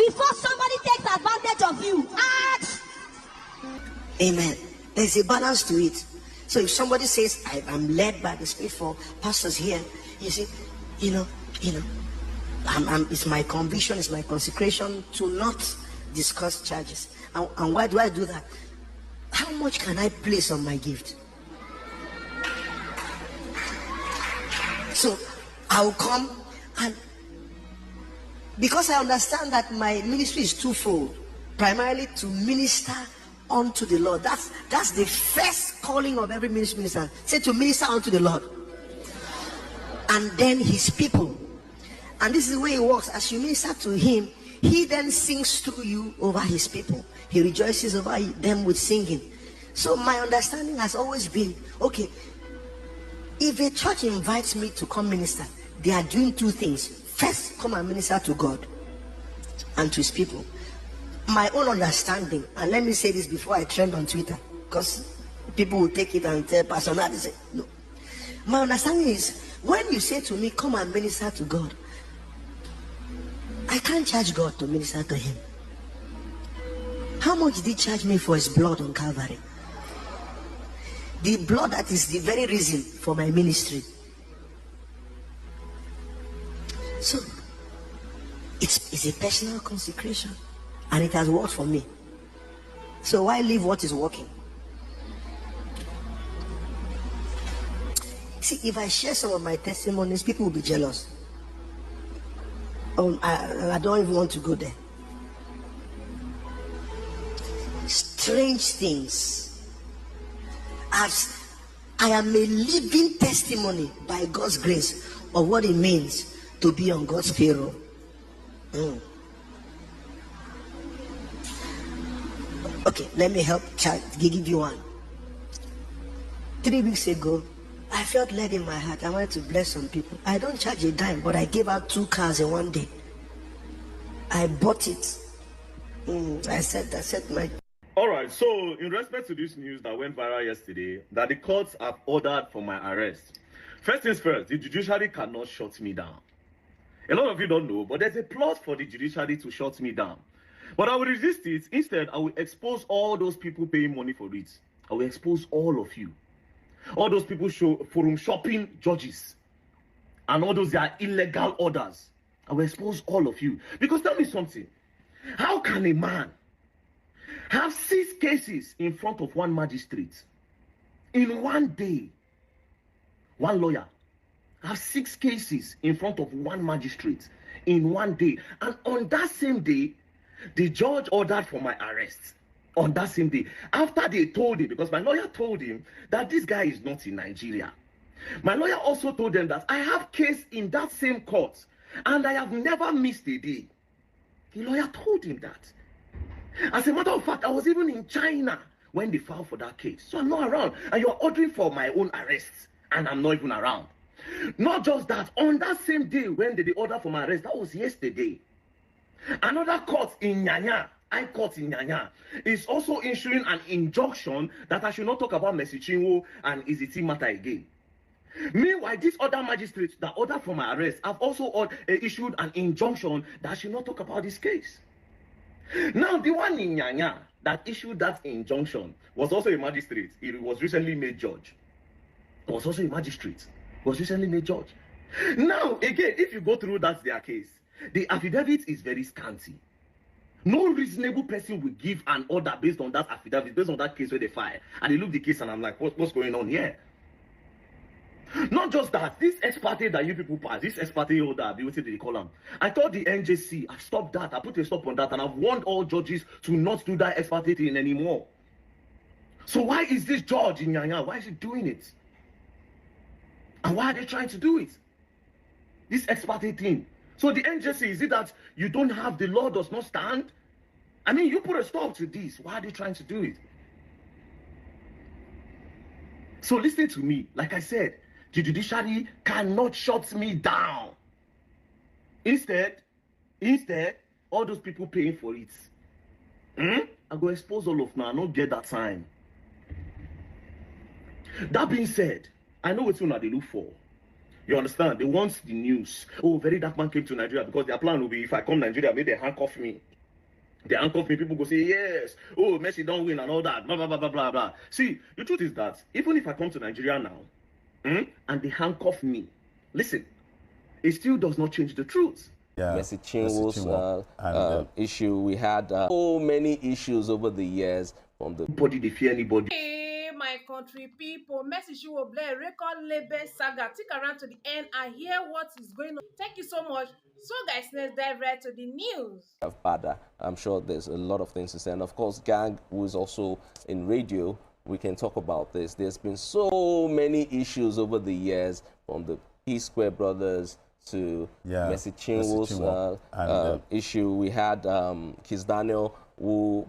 Before somebody takes advantage of you, ask. Amen. There's a balance to it. So if somebody says, I'm led by the Spirit for pastors here, you see, it's my conviction, it's my consecration to not discuss charges. And why do I do that? How much can I place on my gift? So I'll come, and because I understand that my ministry is twofold, primarily to minister unto the Lord. That's the first calling of every minister. Say, to minister unto the Lord, and then his people. And this is the way it works. As you minister to him, he then sings through you over his people. He rejoices over them with singing. So my understanding has always been, okay, if a church invites me to come minister, they are doing two things. First, come and minister to God and to his people. My own understanding, and let me say this before I trend on Twitter, because people will take it and tell Pastor Nat, say, no. My understanding is, when you say to me, come and minister to God, I can't charge God to minister to him. How much did he charge me for his blood on Calvary? The blood that is the very reason for my ministry. So it's a personal consecration, and it has worked for me. So why leave what is working? See, if I share some of my testimonies, people will be jealous. Oh, I don't even want to go there. Strange things. As I am a living testimony by God's grace of what it means to be on God's payroll. Okay, let me give you one. 3 weeks ago, I felt led in my heart. I wanted to bless some people. I don't charge a dime, but I gave out 2 cars in one day. I bought it. I said my... All right, so in respect to this news that went viral yesterday, that the courts have ordered for my arrest. First things first, the judiciary cannot shut me down. A lot of you don't know, but there's a plot for the judiciary to shut me down. But I will resist it. Instead, I will expose all those people paying money for it. I will expose all of you. All those people forum shopping judges. And all those that are illegal orders. I will expose all of you. Because tell me something. How can a man have 6 cases in front of one magistrate in one day? One lawyer have 6 cases in front of one magistrate in one day, and on that same day the judge ordered for my arrest. On that same day, after they told him, because my lawyer told him that this guy is not in Nigeria. My lawyer also told them that I have case in that same court and I have never missed a day. The lawyer told him that. As a matter of fact, I was even in China when they filed for that case. So I'm not around. And you're ordering for my own arrest, and I'm not even around. Not just that, on that same day when they ordered for my arrest, that was yesterday. Another court in Nyanya, High Court in Nyanya, is also issuing an injunction that I should not talk about Mercy Chinwo and Iziti matter again. Meanwhile, these other magistrates that ordered for my arrest have also issued an injunction that I should not talk about this case. Now, the one in Nyanya that issued that injunction was also a magistrate. He was recently made judge. He was also a magistrate. He was recently made judge. Now, again, if you go through their case, the affidavit is very scanty. No reasonable person will give an order based on that affidavit, based on that case where they file. And they look the case and I'm like, what's going on here? Not just that, this ex parte that you people pass, this ex parte order, what did they call them? I thought the NJC, I've stopped that, I put a stop on that, and I've warned all judges to not do that ex parte thing anymore. So why is this judge in Nyanya, why is he doing it? And why are they trying to do it? This ex parte thing. So the NJC, is it that you don't have, the law does not stand? I mean, you put a stop to this, why are they trying to do it? So listen to me, like I said, the judiciary cannot shut me down. Instead, all those people paying for it, I go expose all of them. I don't get that time. That being said, I know what they look for. You understand? They want the news. Oh, very dark man came to Nigeria, because their plan will be, if I come to Nigeria, maybe they handcuff me. They handcuff me, people go say, yes, oh, Messi don't win and all that, blah, blah, blah, blah, blah, blah. See, the truth is that even if I come to Nigeria now, and they handcuff me, listen, it still does not change the truth. Yeah, Chinwo's issue. We had so many issues over the years from the... Nobody, they fear anybody. Hey, my country people, Chinwo record label saga. Stick around to the end and hear what is going on. Thank you so much. So guys, let's dive right to the news. Bada. I'm sure there's a lot of things to say. And of course, Gang, who is also in radio, we can talk about this. There's been so many issues over the years from the P-Square brothers to Chinwo's issue. We had Kiss Daniel, who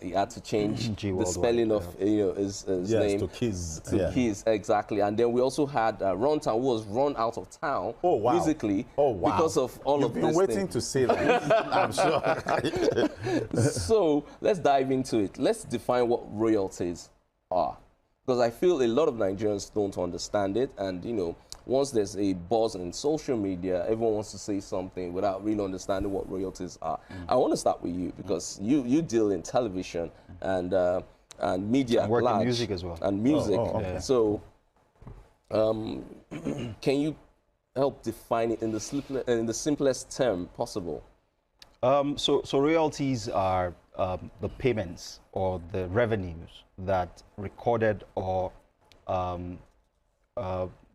he had to change the spelling of his name to Kiss. Kiss, exactly. And then we also had Runtown, who was run out of town musically because of all of this. You've been waiting to say that, I'm sure. So let's dive into it. Let's define what royalties are, because I feel a lot of Nigerians don't understand it, and once there's a buzz in social media, everyone wants to say something without really understanding what royalties are. I want to start with you, because you deal in television and media and work in music as well. And music. Okay. So can you help define it in the simplest term possible? So royalties are the payments or the revenues that recorded or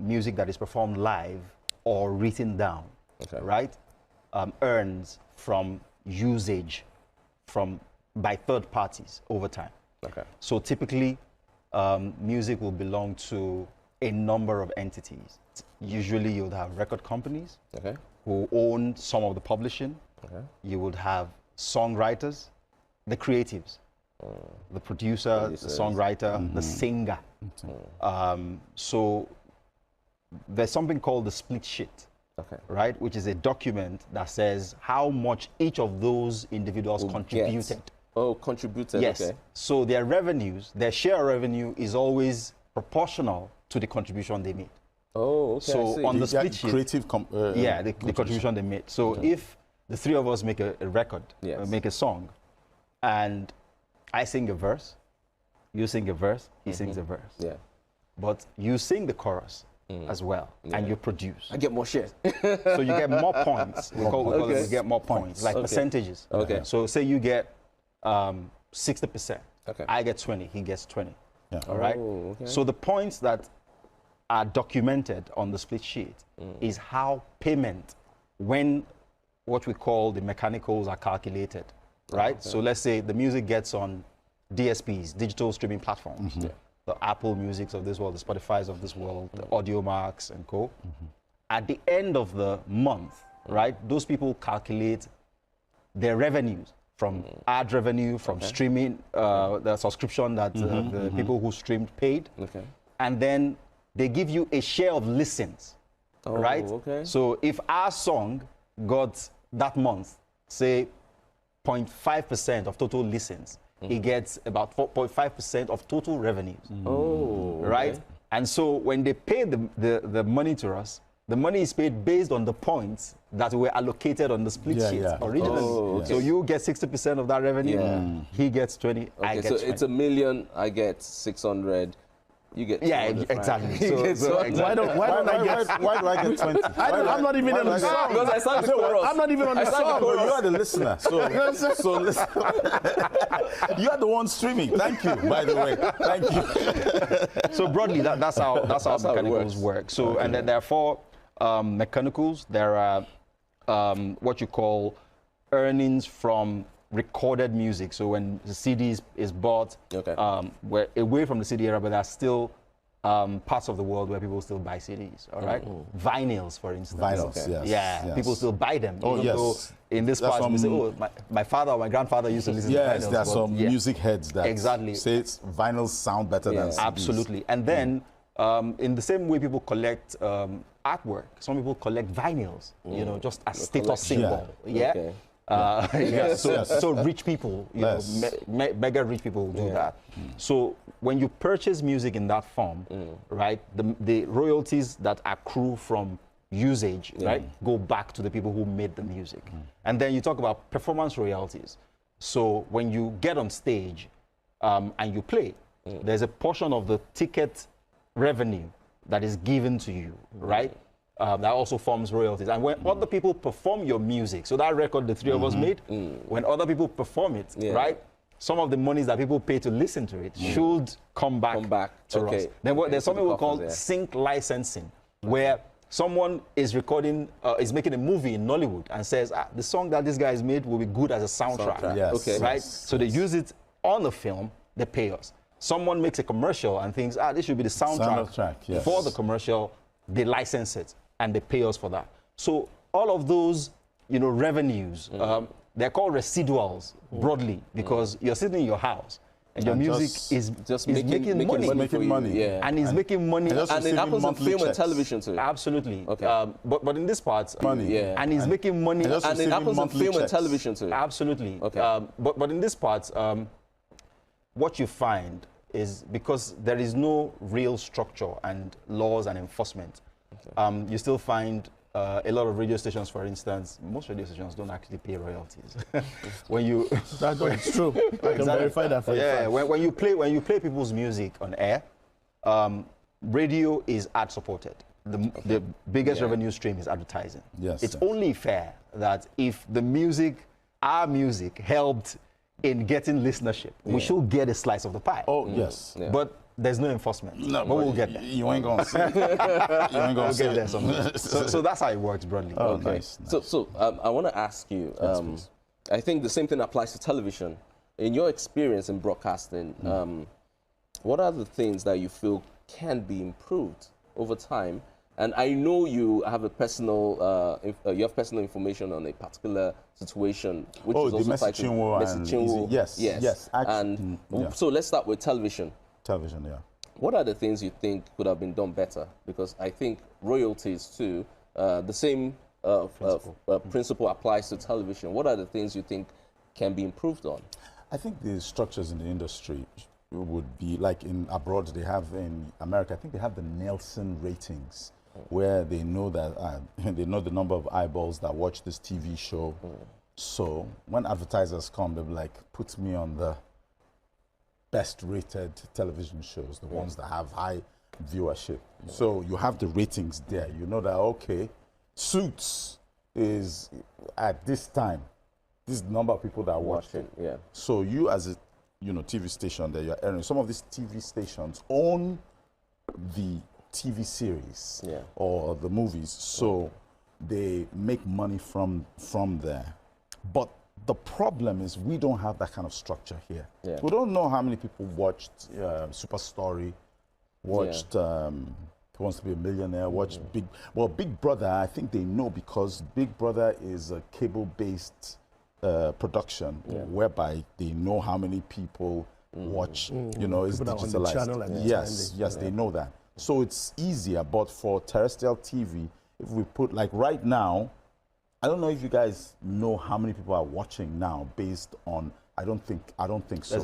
music that is performed live or written down, right, earns from usage by third parties over time. So typically, music will belong to a number of entities. Usually, you would have record companies who own some of the publishing. You would have songwriters, the creatives, the producer, the songwriter, the singer. So there's something called the split sheet, right, which is a document that says how much each of those individuals contributed. Oh, contributed. Yes. Okay. So their revenues, their share of revenue is always proportional to the contribution they made. Oh, okay. So on the split sheet, the contribution they made. So if the three of us make a record, make a song, and I sing a verse, you sing a verse, he sings a verse. Yeah. But you sing the chorus as well, and you produce. I get more shares. So you get more points. We call it, we get more points, like percentages. So say you get 60%. I get 20, he gets 20. All right? So the points that are documented on the split sheet is how payment, when what we call the mechanicals are calculated, right? So let's say the music gets on DSPs, digital streaming platforms, the Apple Musics of this world, the Spotifys of this world, the Audio Marks and co. At the end of the month, right, those people calculate their revenues from ad revenue, from streaming, the subscription that the people who streamed paid. And then they give you a share of listens, right? So if our song got that month, say 0.5% of total listens, he gets about 4.5% of total revenues. Right? And so when they pay the money to us, the money is paid based on the points that were allocated on the split sheet originally. So you get 60% of that revenue, he gets 20, I get 20. So it's $1 million, I get 600. You get exactly. So why do I get 20? I'm not even on the song. Because I sang the chorus. I'm not even on the song. But you are the listener. So listen. You are the one streaming. Thank you, by the way. Thank you. So broadly, that's how mechanicals work. So and then there are 4 mechanicals. There are what you call earnings from recorded music. So when the CD is bought, we're away from the CD era, but there are still parts of the world where people still buy CDs, all right? Vinyls, for instance. Vinyls, yes. People still buy them. Oh, yes. So in this part, we say, oh, my father or my grandfather used to listen to vinyls. Yes, there are some music heads that say vinyls sound better than CDs. Absolutely. And then in the same way people collect artwork, some people collect vinyls, just as status symbol. So rich people, mega rich people do that. So when you purchase music in that form, right, the royalties that accrue from usage, right, go back to the people who made the music. And then you talk about performance royalties. So when you get on stage and you play, there's a portion of the ticket revenue that is given to you, right? That also forms royalties. And when other people perform your music, so that record the three of us made, when other people perform it, right? Some of the monies that people pay to listen to it should come back to us. Then there's something we call sync licensing, where someone is recording, is making a movie in Nollywood and says, the song that this guy has made will be good as a soundtrack. Yes. Right? So they use it on the film, they pay us. Someone makes a commercial and thinks, this should be the soundtrack for the commercial, they license it and they pay us for that. So all of those, revenues, they're called residuals broadly because you're sitting in your house and your music is making money. And it's making money. And it happens in film and television too. Absolutely. Okay. But in this part, money. And he's making money. And it happens in film and television too. Absolutely. Okay. But in this part, what you find is because there is no real structure and laws and enforcement, you still find a lot of radio stations, for instance, most radio stations don't actually pay royalties. When you that's true. I can verify that for you. When you play people's music on air, radio is ad supported. The biggest revenue stream is advertising. Yes. It's only fair that if our music helped in getting listenership, we should get a slice of the pie. Oh, yes. Yeah. But there's no enforcement. No, but we'll get there. You ain't going to see it. You ain't going to see get there someday. So that's how it works broadly. Oh, okay. Nice. So I want to ask you, I think the same thing applies to television. In your experience in broadcasting, what are the things that you feel can be improved over time? And I know you have a personal, personal information on a particular situation, which is also titled Chinwo. Yes. Actually, so let's start with television. Television, yeah. What are the things you think could have been done better? Because I think royalties too, the same principle applies to television. What are the things you think can be improved on? I think the structures in the industry would be like abroad. They have in America, I think they have the Nielsen ratings, where they know that they know the number of eyeballs that watch this TV show. So when advertisers come, they'll be like, put me on the best rated television shows, the ones that have high viewership. So you have the ratings there. You know that, okay, Suits is at this time, this is the number of people that watch it. So you as a TV station that you're airing, some of these TV stations own the TV series or the movies, so they make money from there. But the problem is we don't have that kind of structure here. We don't know how many people watched Super Story, watched Who Wants to Be a Millionaire, watched Big Brother. I think they know because Big Brother is a cable-based production whereby they know how many people watch. It's digitalized. Yes, they know that. So it's easier, but for terrestrial TV, if we put, like right now, I don't know if you guys know how many people are watching now based on, I don't think so.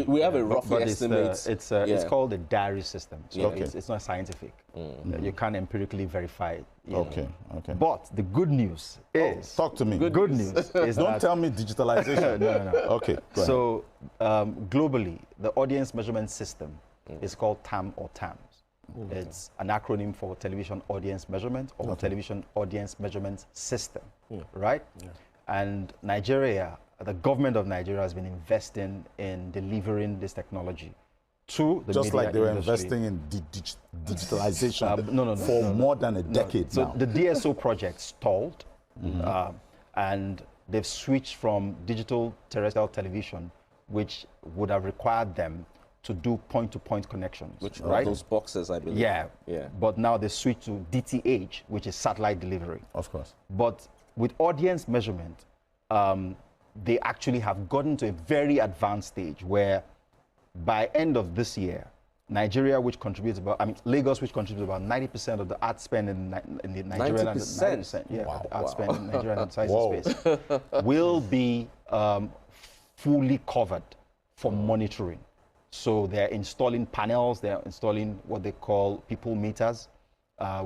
We have a rough estimate. It's called a diary system. So it's not scientific. You can't empirically verify it. Okay. But the good news is... talk to me. Good news is don't tell me digitalization. No. Okay, go ahead. So globally, the audience measurement system is called TAM or TAMS. It's an acronym for television audience measurement or television audience measurement system, right? And Nigeria, the government of Nigeria has been investing in delivering this technology to the just media like they were industry. Investing in digitalization for more than a decade now. So the DSO project stalled, and they've switched from digital terrestrial television, which would have required them to do point-to-point connections, which are those boxes, I believe. Yeah. But now they switch to DTH, which is satellite delivery. Of course. But with audience measurement, they actually have gotten to a very advanced stage where by end of this year, Nigeria, which contributes Lagos, which contributes about 90% of the ad spend in the Nigerian 90%? The ad spend in Nigerian advertising space, will be fully covered for monitoring. So they're installing panels, they're installing what they call people meters,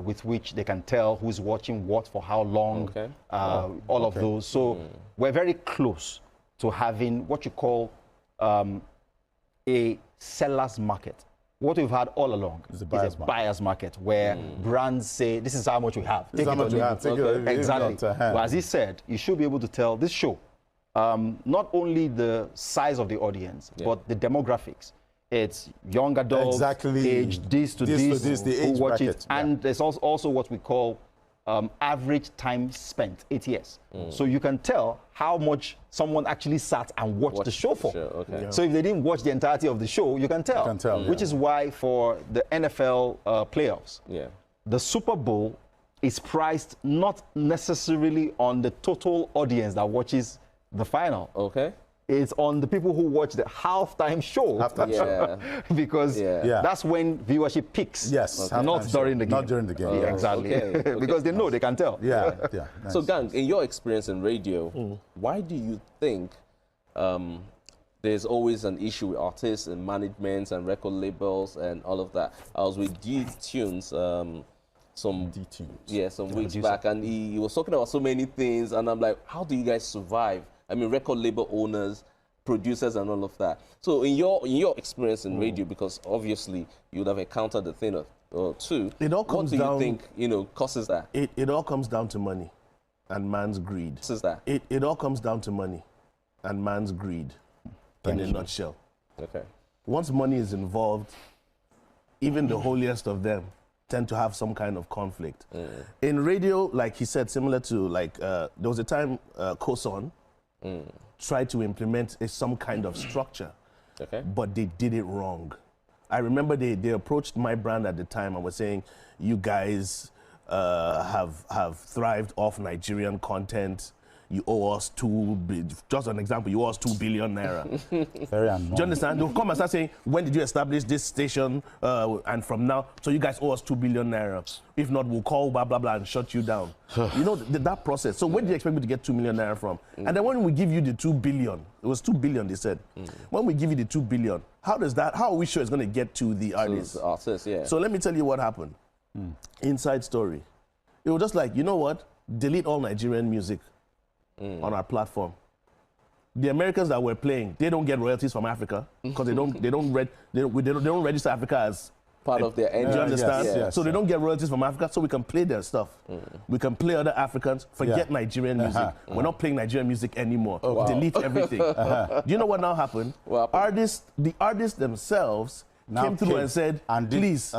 with which they can tell who's watching what for how long, all of those. So we're very close to having what you call a seller's market. What we've had all along is a buyer's market, where brands say, this is how much we have. This is how much we have. Exactly. But as he said, you should be able to tell this show, not only the size of the audience, but the demographics. It's young adults, age this to this, the age watch bracket. it. And there's also what we call average time spent, ATS. So you can tell how much someone actually sat and watched the show for. So if they didn't watch the entirety of the show, you can tell. Which is why for the NFL playoffs, the Super Bowl is priced not necessarily on the total audience that watches the final. It's on the people who watch the halftime show. Because that's when viewership peaks. Not during the game. Not during the game. Exactly. Because they know, they can tell. Nice. So, gang, in your experience in radio, why do you think there's always an issue with artists and managements and record labels and all of that? I was with D-Tunes some weeks back, and he was talking about so many things, and I'm like, how do you guys survive? I mean, record label owners, producers, and all of that. So in your experience in radio, because obviously you would have encountered a thing or two, it all comes what do down, you think, causes that? It all comes down to money and man's greed. Causes that? It all comes down to money and man's greed, in a nutshell. Once money is involved, even the holiest of them tend to have some kind of conflict. In radio, like he said, similar to there was a time Koson tried to implement some kind of structure, but they did it wrong. I remember they approached my brand at the time and were saying, you guys have thrived off Nigerian content. You owe us just an example, you owe us 2 billion naira. Very annoying. Do you understand? They'll come and start saying, when did you establish this station? And from now, so you guys owe us 2 billion naira. If not, we'll call blah, blah, blah and shut you down. You know, that process. So where do you expect me to get 2 million naira from? And then when we give you the 2 billion, it was 2 billion, they said. When we give you the 2 billion, how are we sure it's going to get to the artists? To the artists, yeah. So let me tell you what happened. Inside story. It was just like, you know what? Delete all Nigerian music on our platform. The Americans that we're playing, they don't get royalties from Africa because they don't register Africa as part of their engine. Do you understand? Yes. So they don't get royalties from Africa, so we can play their stuff. We can play other Africans, forget Nigerian music. We're not playing Nigerian music anymore. Delete everything. Do you know what now happened? The artists themselves came through and said, please,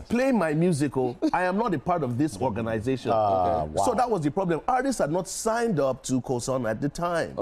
play my music. I am not a part of this organization. So that was the problem. Artists had not signed up to Koson at the time.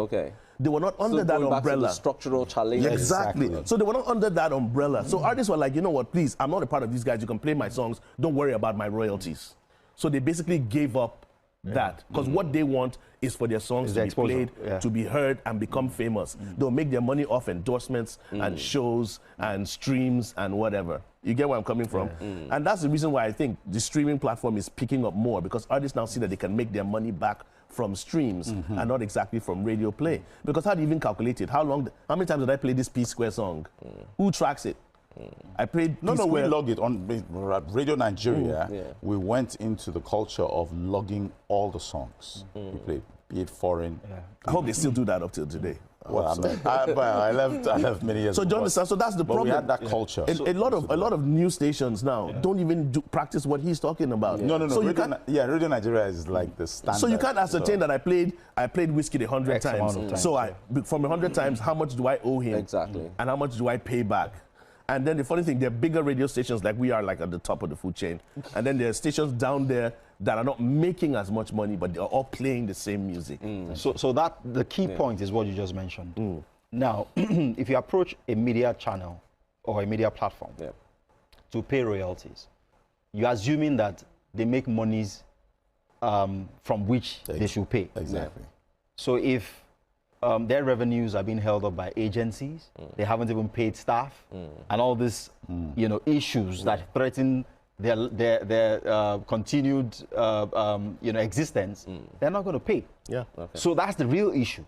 They were not under that umbrella. Back to the structural challenge. Exactly. So they were not under that umbrella. So artists were like, you know what, please, I'm not a part of these guys. You can play my songs. Don't worry about my royalties. So they basically gave up that, because what they want is for their songs to be played, to be heard, and become famous. They'll make their money off endorsements and shows and streams and whatever. You get where I'm coming from? And that's the reason why I think the streaming platform is picking up more, because artists now see that they can make their money back from streams and not exactly from radio play. Because how do you even calculate it? How many times did I play this P-Square song? Who tracks it? I played we log it on Radio Nigeria. We went into the culture of logging all the songs we played, be it foreign. I hope they still do that up till today. Well, I left many years ago. So do you understand? So that's the problem. We had that culture. A lot of news stations now don't even practice what he's talking about. No. So Radio Nigeria is like the standard. So you can't ascertain that I played Whiskey 100 times. So from 100 times, how much do I owe him? Exactly. And how much do I pay back? And then the funny thing, there are bigger radio stations like we are, like at the top of the food chain. And then there are stations down there that are not making as much money, but they're all playing the same music. So that the key point is what you just mentioned. Now, if you approach a media channel or a media platform to pay royalties, you're assuming that they make monies from which they should pay. Exactly. So if their revenues are being held up by agencies, they haven't even paid staff, and all these issues that threaten their continued existence, they're not going to pay. Yeah. So that's the real issue.